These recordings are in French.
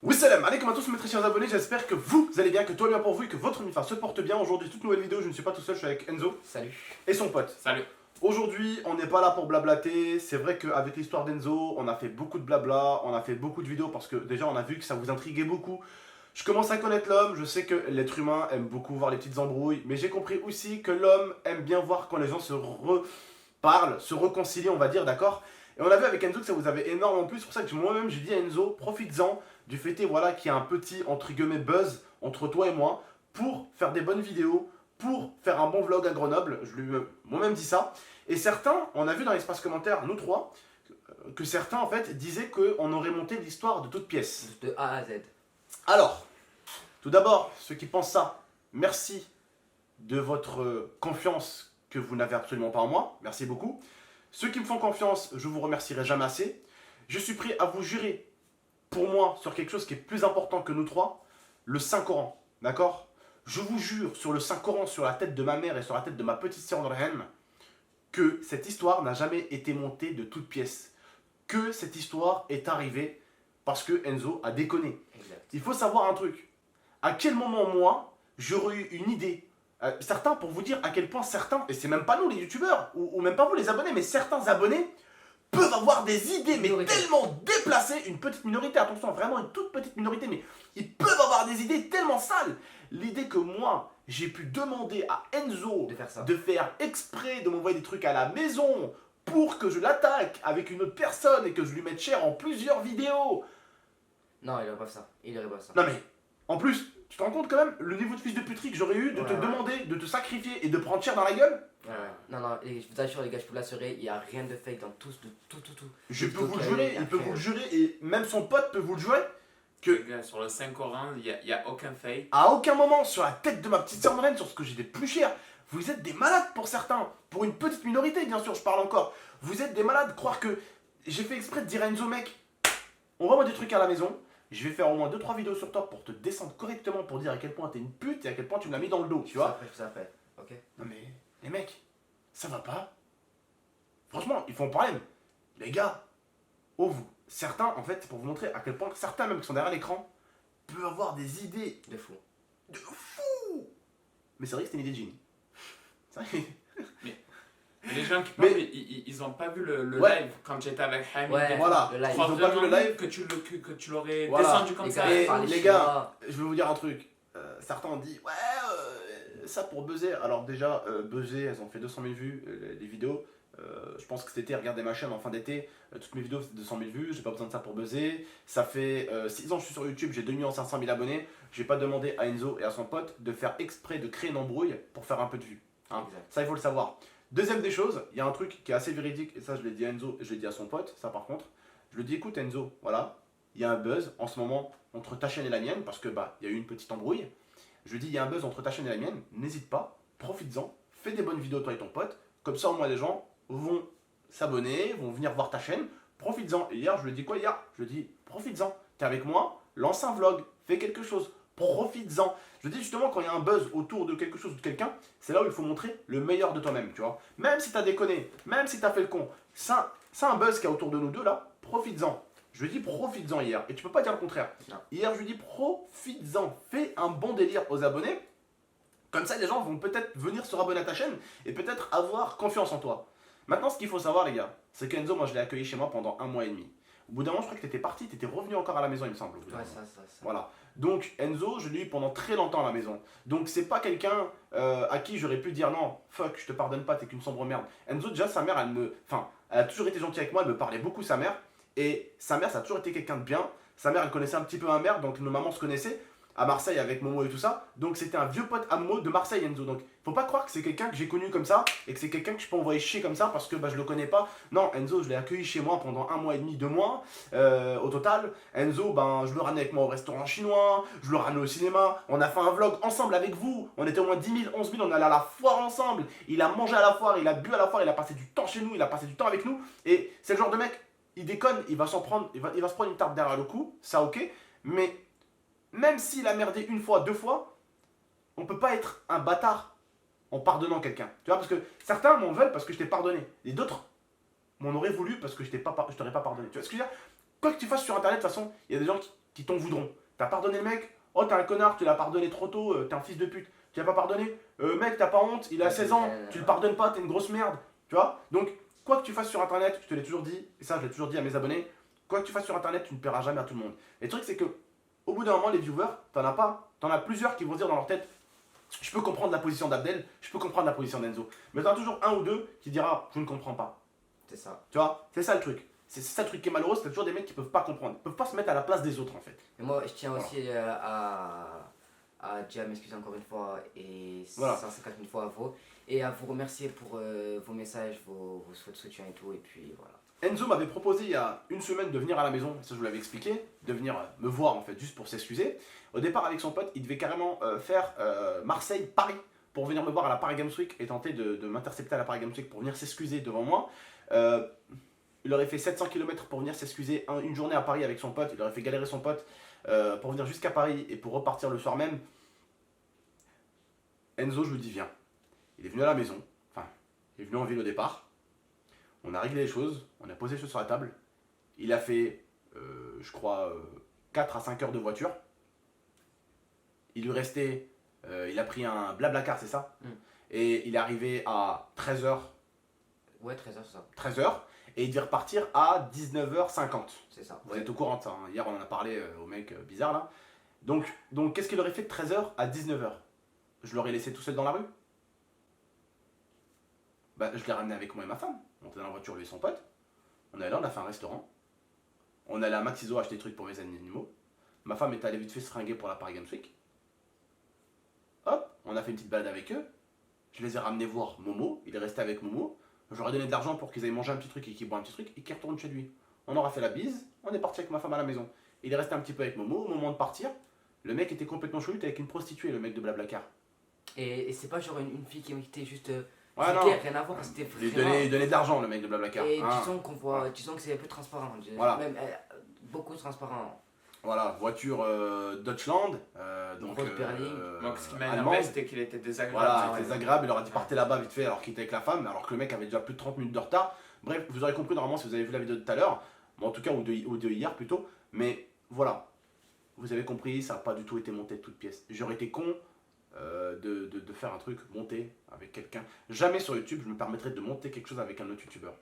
Oui salam alaikum à tous mes très chers abonnés, j'espère que vous allez bien, que tout va bien pour vous et que votre MIFA se porte bien. Aujourd'hui, toute nouvelle vidéo, je ne suis pas tout seul, je suis avec Enzo. Salut. Et son pote. Salut. Aujourd'hui, on n'est pas là pour blablater, c'est vrai qu'avec l'histoire d'Enzo, on a fait beaucoup de blabla, on a fait beaucoup de vidéos parce que déjà on a vu que ça vous intriguait beaucoup. Je commence à connaître l'homme, je sais que l'être humain aime beaucoup voir les petites embrouilles, mais j'ai compris aussi que l'homme aime bien voir quand les gens se reparlent, se réconcilient, on va dire, d'accord? Et on a vu avec Enzo que ça vous avait énormément plu, c'est pour ça que moi-même j'ai dit à Enzo, profites-en du fait voilà, qu'il y a un petit, entre guillemets, buzz entre toi et moi, pour faire des bonnes vidéos, pour faire un bon vlog à Grenoble, je lui ai moi-même dit ça. Et certains, on a vu dans l'espace commentaire, nous trois, que certains en fait disaient qu'on aurait monté l'histoire de toutes pièces. De A à Z. Alors, tout d'abord, ceux qui pensent ça, merci de votre confiance que vous n'avez absolument pas en moi, merci beaucoup. Ceux qui me font confiance, je vous remercierai jamais assez. Je suis prêt à vous jurer, pour moi, sur quelque chose qui est plus important que nous trois, le Saint-Coran, d'accord? Je vous jure sur le Saint-Coran, sur la tête de ma mère et sur la tête de ma petite sœur Norhen, que cette histoire n'a jamais été montée de toutes pièces. Que cette histoire est arrivée parce que Enzo a déconné. Exact. Il faut savoir un truc. À quel moment, moi, j'aurais eu une idée, certains, pour vous dire à quel point certains, et c'est même pas nous les youtubeurs, ou même pas vous les abonnés, mais certains abonnés peuvent avoir des idées, mais tellement déplacées, une petite minorité, attention, vraiment une toute petite minorité, mais ils peuvent avoir des idées tellement sales. L'idée que moi, j'ai pu demander à Enzo de faire exprès de m'envoyer des trucs à la maison pour que je l'attaque avec une autre personne et que je lui mette cher en plusieurs vidéos. Non, il aurait pas fait ça. Il aurait pas fait ça. Non mais, en plus, tu te rends compte quand même le niveau de fils de puterie que j'aurais eu de te demander de te sacrifier et de prendre cher dans la gueule? Ouais. Non, non, et je vous assure les gars, je peux l'assurer, il n'y a rien de fake dans tout. Je peux vous le jurer, il peut vous le jurer, et même son pote peut vous le jurer, que Les gars, sur le Saint-Coran, il n'y a aucun fake. à aucun moment, sur la tête de ma petite sœur Marlène, sur ce que j'ai de plus cher, vous êtes des malades pour certains, pour une petite minorité bien sûr, je parle encore, vous êtes des malades, croire que j'ai fait exprès de dire à Enzo mec, envoie-moi des trucs à la maison, je vais faire au moins 2-3 vidéos sur toi pour te descendre correctement, pour dire à quel point t'es une pute et à quel point tu me l'as mis dans le dos, tu vois. Ça fait, ok. Non mais, les mecs, ça va pas. Franchement, il faut en parler. Les gars, oh vous, certains, en fait, pour vous montrer à quel point certains même qui sont derrière l'écran, peuvent avoir des idées De fou. de fou. Mais c'est vrai que c'était une idée de génie. C'est vrai. Les gens qui parlent, ils n'ont pas vu le live quand j'étais avec Hamid. Ouais, Voilà, le live. ils ont pas vu le live. Que tu l'aurais Voilà. descendu comme ça. Et Par les Chinois. gars, je vais vous dire un truc. Certains ont dit, ouais, ça pour buzzer. Alors déjà, buzzer, elles ont fait 200 000 vues, les vidéos. Je pense que cet été, regardez ma chaîne en fin d'été, toutes mes vidéos c'est 200 000 vues, j'ai pas besoin de ça pour buzzer. Ça fait 6 ans que je suis sur YouTube, j'ai 2 500 000 abonnés. J'ai pas demandé à Enzo et à son pote de faire exprès de créer une embrouille pour faire un peu de vues. Hein. Ça, il faut le savoir. Deuxième des choses, il y a un truc qui est assez véridique, et ça je l'ai dit à Enzo et je l'ai dit à son pote, ça par contre. Je lui ai dit, écoute Enzo, voilà, il y a un buzz en ce moment entre ta chaîne et la mienne, parce que bah, il y a eu une petite embrouille. Je lui ai dit, il y a un buzz entre ta chaîne et la mienne, n'hésite pas, profites-en, fais des bonnes vidéos toi et ton pote, comme ça au moins les gens vont s'abonner, vont venir voir ta chaîne, profites-en. Et hier, je lui ai dit quoi hier? Je lui ai dit, profites-en, t'es avec moi, lance un vlog, fais quelque chose, profites-en. Je dis justement, quand il y a un buzz autour de quelque chose ou de quelqu'un, c'est là où il faut montrer le meilleur de toi-même, tu vois. Même si t'as déconné, même si t'as fait le con, c'est un buzz qu'il y a autour de nous deux là, profites-en. Je lui ai dit profites-en hier, et tu peux pas dire le contraire. Non. Hier, je lui ai dit profites-en, fais un bon délire aux abonnés. Comme ça, les gens vont peut-être venir se rabonner à ta chaîne et peut-être avoir confiance en toi. Maintenant, ce qu'il faut savoir, les gars, c'est qu'Enzo, moi, je l'ai accueilli chez moi pendant 1 mois et demi. Au bout d'un moment, je crois que t'étais parti, t'étais revenu encore à la maison, il me semble. Ouais, ça. Voilà. Donc Enzo, je l'ai eu pendant très longtemps à la maison. Donc c'est pas quelqu'un à qui j'aurais pu dire non, fuck, je te pardonne pas, t'es qu'une sombre merde. Enzo, déjà, sa mère, elle a toujours été gentille avec moi, elle me parlait beaucoup, sa mère. Et sa mère, ça a toujours été quelqu'un de bien. Sa mère, elle connaissait un petit peu ma mère, donc nos mamans se connaissaient. À Marseille avec Momo et tout ça. Donc c'était un vieux pote à Momo de Marseille, Enzo. Donc faut pas croire que c'est quelqu'un que j'ai connu comme ça et que c'est quelqu'un que je peux envoyer chier comme ça parce que bah, je le connais pas. Non, Enzo, je l'ai accueilli chez moi pendant 1 mois et demi, 2 mois au total. Enzo, ben, je le ramenais avec moi au restaurant chinois, je le ramenais au cinéma. On a fait un vlog ensemble avec vous. On était au moins 10 000, 11 000, on allait à la foire ensemble. Il a mangé à la foire, il a bu à la foire, il a passé du temps chez nous, il a passé du temps avec nous. Et c'est le genre de mec, il déconne, il va se prendre une tarte derrière le cou, ça ok, mais même s'il a merdé une fois, 2 fois, on peut pas être un bâtard en pardonnant quelqu'un. Tu vois, parce que certains m'en veulent parce que je t'ai pardonné. Et d'autres m'en auraient voulu parce que je t'aurais pas pardonné. Tu vois ce que je veux dire? Quoi que tu fasses sur internet, de toute façon, il y a des gens qui t'en voudront. T'as pardonné le mec, oh t'es un connard, tu l'as pardonné trop tôt, t'es un fils de pute. Tu l'as pas pardonné, mec t'as pas honte, il a 16 ans, tu le pardonnes pas, t'es une grosse merde. Tu vois? Donc, quoi que tu fasses sur internet, je te l'ai toujours dit, et ça je l'ai toujours dit à mes abonnés, quoi que tu fasses sur internet, tu ne paieras jamais à tout le monde. Et le truc c'est que, au bout d'un moment, les viewers, t'en as plusieurs qui vont se dire dans leur tête, je peux comprendre la position d'Abdel, je peux comprendre la position d'Enzo. Mais t'en as toujours un ou deux qui dira, je ne comprends pas. C'est ça. Tu vois? C'est ça le truc. C'est ça le truc qui est malheureux, c'est toujours des mecs qui peuvent pas comprendre, ils peuvent pas se mettre à la place des autres en fait. Mais moi, je tiens aussi à déjà m'excuser encore une fois et Voilà. 150 000 fois à vous. Et à vous remercier pour vos messages, vos souhaits de soutien et tout. Et puis voilà. Enzo m'avait proposé il y a une semaine de venir à la maison, ça je vous l'avais expliqué, de venir me voir en fait, juste pour s'excuser. Au départ avec son pote, il devait carrément faire Marseille-Paris pour venir me voir à la Paris Games Week et tenter de m'intercepter à la Paris Games Week pour venir s'excuser devant moi. Il aurait fait 700 km pour venir s'excuser une journée à Paris avec son pote, il aurait fait galérer son pote pour venir jusqu'à Paris et pour repartir le soir même. Enzo, je lui dis viens. Il est venu à la maison, enfin, il est venu en ville au départ. On a réglé les choses, on a posé les choses sur la table. Il a fait, je crois, 4 à 5 heures de voiture. Il lui restait, il a pris un Blablacar, c'est ça? Et il est arrivé à 13h. Ouais, 13h, c'est ça. 13h. Et il devait repartir à 19h50. C'est ça. Vous êtes au courant de ça, hein. Hier, on en a parlé au mec bizarre là. Donc qu'est-ce qu'il aurait fait de 13h à 19h? Je l'aurais laissé tout seul dans la rue? Bah, je l'ai ramené avec moi et ma femme. On était dans la voiture, lui et son pote. On est allé, on a fait un restaurant. On est allé à Maxiso acheter des trucs pour mes animaux. Ma femme est allée vite fait se fringuer pour la Paris Games Week. Hop, on a fait une petite balade avec eux. Je les ai ramenés voir Momo. Il est resté avec Momo. J'aurais donné de l'argent pour qu'ils aillent manger un petit truc et qu'ils boivent un petit truc et qu'ils retournent chez lui. On aura fait la bise. On est parti avec ma femme à la maison. Il est resté un petit peu avec Momo. Au moment de partir, le mec était complètement chelute avec une prostituée, le mec de Blablacar. Et c'est pas genre une fille qui était juste. Ouais, non. Rien à voir, c'était Il vraiment. donnait de l'argent, le mec de Blablacar. Et Hein. disons qu'on voit, disons que c'est un peu transparent. Voilà. Même beaucoup transparent. Voilà, voiture Deutschland. Donc, Grosse berline. Donc ce qui m'a allemande. énervé, c'était qu'il était désagréable. Voilà, désagréable, il aurait dit partez là-bas vite fait alors qu'il était avec la femme, alors que le mec avait déjà plus de 30 minutes de retard. Bref, vous aurez compris normalement si vous avez vu la vidéo de tout à l'heure, bon, en tout cas ou de hier plutôt, mais voilà, vous avez compris, ça n'a pas du tout été monté de toutes pièces. J'aurais été con de faire un truc monté avec quelqu'un. Jamais sur YouTube je me permettrais de monter quelque chose avec un autre youtubeur.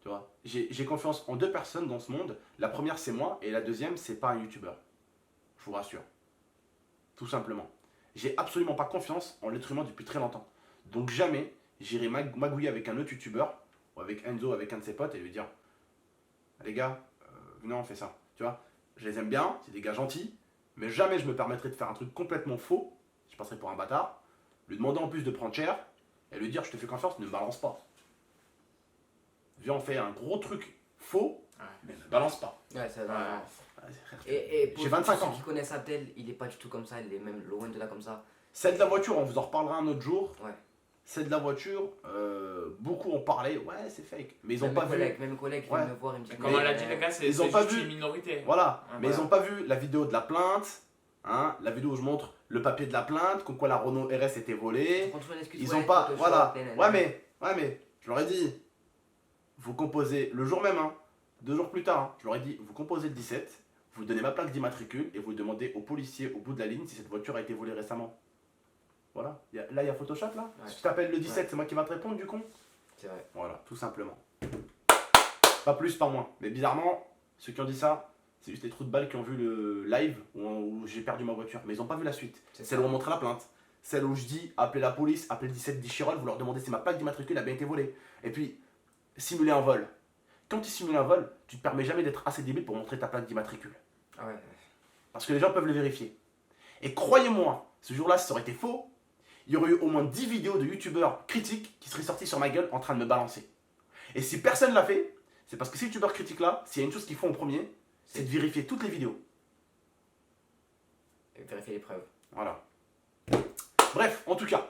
Tu vois, j'ai confiance en deux personnes dans ce monde. La première c'est moi et la deuxième c'est pas un youtubeur. Je vous rassure. Tout simplement. J'ai absolument pas confiance en l'être humain depuis très longtemps. Donc jamais j'irai magouiller avec un autre youtubeur ou avec Enzo, avec un de ses potes et lui dire les gars, venez on fait ça. Tu vois, je les aime bien, c'est des gars gentils, mais jamais je me permettrai de faire un truc complètement faux. Je passerai pour un bâtard, lui demander en plus de prendre cher et lui dire je te fais confiance, ne me balance pas. Viens on fait un gros truc faux, mais ne balance pas. Ouais, ça Ouais. va. J'ai Pour 25 ceux ans. qui connaissent Abdel, il est pas du tout comme ça, il est même loin de là comme ça. Celle de la voiture, on vous en reparlera un autre jour. Ouais. Celle de la voiture, beaucoup ont parlé, ouais c'est fake, mais ils ont Même pas mes vu. collègues, même mes collègues Ouais. viennent me voir et me disent. Mais comme on l'a dit, les gars, c'est ils ont c'est pas juste vu. une minorité. Voilà, Ouais, mais voilà. ils ont pas vu la vidéo de la plainte, hein, la vidéo où je montre le papier de la plainte, comme quoi la Renault RS était volée. Ils ont pas, voilà, ouais mais, je leur ai dit, vous composez le jour même, hein, 2 jours plus tard, hein, je leur ai dit, vous composez le 17, vous donnez ma plaque d'immatricule et vous demandez au policier au bout de la ligne si cette voiture a été volée récemment. Voilà, là il y a Photoshop là. Ouais. Si tu t'appelles le 17, c'est moi qui va te répondre du con. C'est vrai. Voilà, tout simplement. Pas plus, pas moins. Mais bizarrement, ceux qui ont dit ça, c'est juste les trous de balles qui ont vu le live où j'ai perdu ma voiture. Mais ils n'ont pas vu la suite. C'est Celle ça. où on montrait la plainte. Celle où je dis appelez la police, appelez le 17 d'Ichirol, vous leur demandez si ma plaque d'immatricule a bien été volée. Et puis, simuler un vol. Quand tu simules un vol, tu te permets jamais d'être assez débile pour montrer ta plaque d'immatricule. Ah ouais. Parce que les gens peuvent le vérifier. Et croyez-moi, ce jour-là, si ça aurait été faux, il y aurait eu au moins 10 vidéos de youtubeurs critiques qui seraient sortis sur ma gueule en train de me balancer. Et si personne l'a fait, c'est parce que ces youtubeurs critiques là, s'il y a une chose qu'ils font en premier, c'est de vérifier toutes les vidéos. Et vérifier les preuves. Voilà. Bref, en tout cas,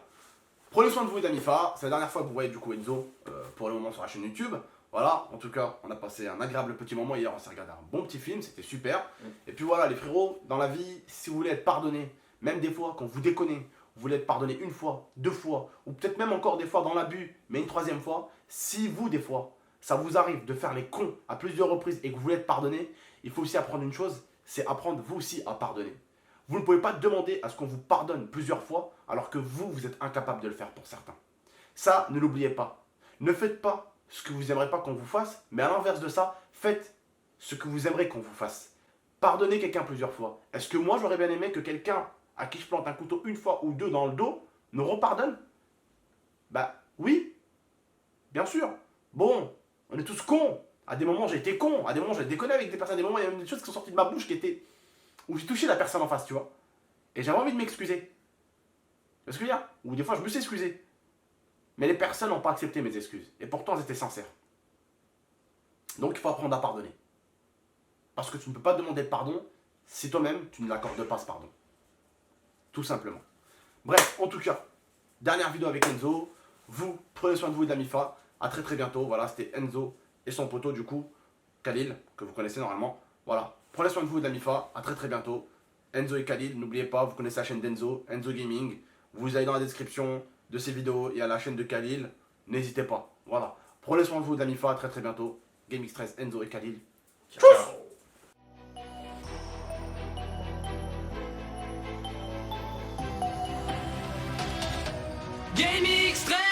prenez soin de vous et d'Amifa. C'est la dernière fois que vous voyez du coup Enzo pour le moment sur la chaîne YouTube. Voilà, en tout cas, on a passé un agréable petit moment hier, on s'est regardé un bon petit film, c'était super. Et puis voilà, les frérots, dans la vie, si vous voulez être pardonné, même des fois quand vous déconnez, vous voulez être pardonné 1 fois, 2 fois, ou peut-être même encore des fois dans l'abus, mais une 3e fois, si vous, des fois, ça vous arrive de faire les cons à plusieurs reprises et que vous voulez être pardonné, il faut aussi apprendre une chose, c'est apprendre vous aussi à pardonner. Vous ne pouvez pas demander à ce qu'on vous pardonne plusieurs fois alors que vous êtes incapable de le faire pour certains. Ça, ne l'oubliez pas. Ne faites pas ce que vous n'aimerez pas qu'on vous fasse, mais à l'inverse de ça, faites ce que vous aimeriez qu'on vous fasse. Pardonnez quelqu'un plusieurs fois. Est-ce que moi, j'aurais bien aimé que quelqu'un à qui je plante un couteau une fois ou deux dans le dos me repardonne? Bah oui, bien sûr. Bon, on est tous cons. À des moments, j'ai été con. À des moments, j'ai déconné avec des personnes. À des moments, il y a même des choses qui sont sorties de ma bouche qui étaient... où j'ai touché la personne en face, tu vois. Et j'avais envie de m'excuser. Tu vois ce que je veux dire? Ou des fois, je me suis excusé. Mais les personnes n'ont pas accepté mes excuses. Et pourtant, elles étaient sincères. Donc, il faut apprendre à pardonner. Parce que tu ne peux pas demander pardon si toi-même, tu ne l'accordes pas ce pardon. Tout simplement. Bref, en tout cas, dernière vidéo avec Enzo. Vous, prenez soin de vous et de la MIFA. À très très bientôt. Voilà, c'était Enzo et son poteau, du coup, Khalil, que vous connaissez normalement. Voilà, prenez soin de vous et de la MIFA. À très très bientôt. Enzo et Khalil, n'oubliez pas, vous connaissez la chaîne d'Enzo, Enzo Gaming. Vous allez dans la description de ces vidéos et à la chaîne de Khalil. N'hésitez pas. Voilà, prenez soin de vous et de la MIFA. À très très bientôt. GameX13, Enzo et Khalil. Ciao. Gaming Extreme.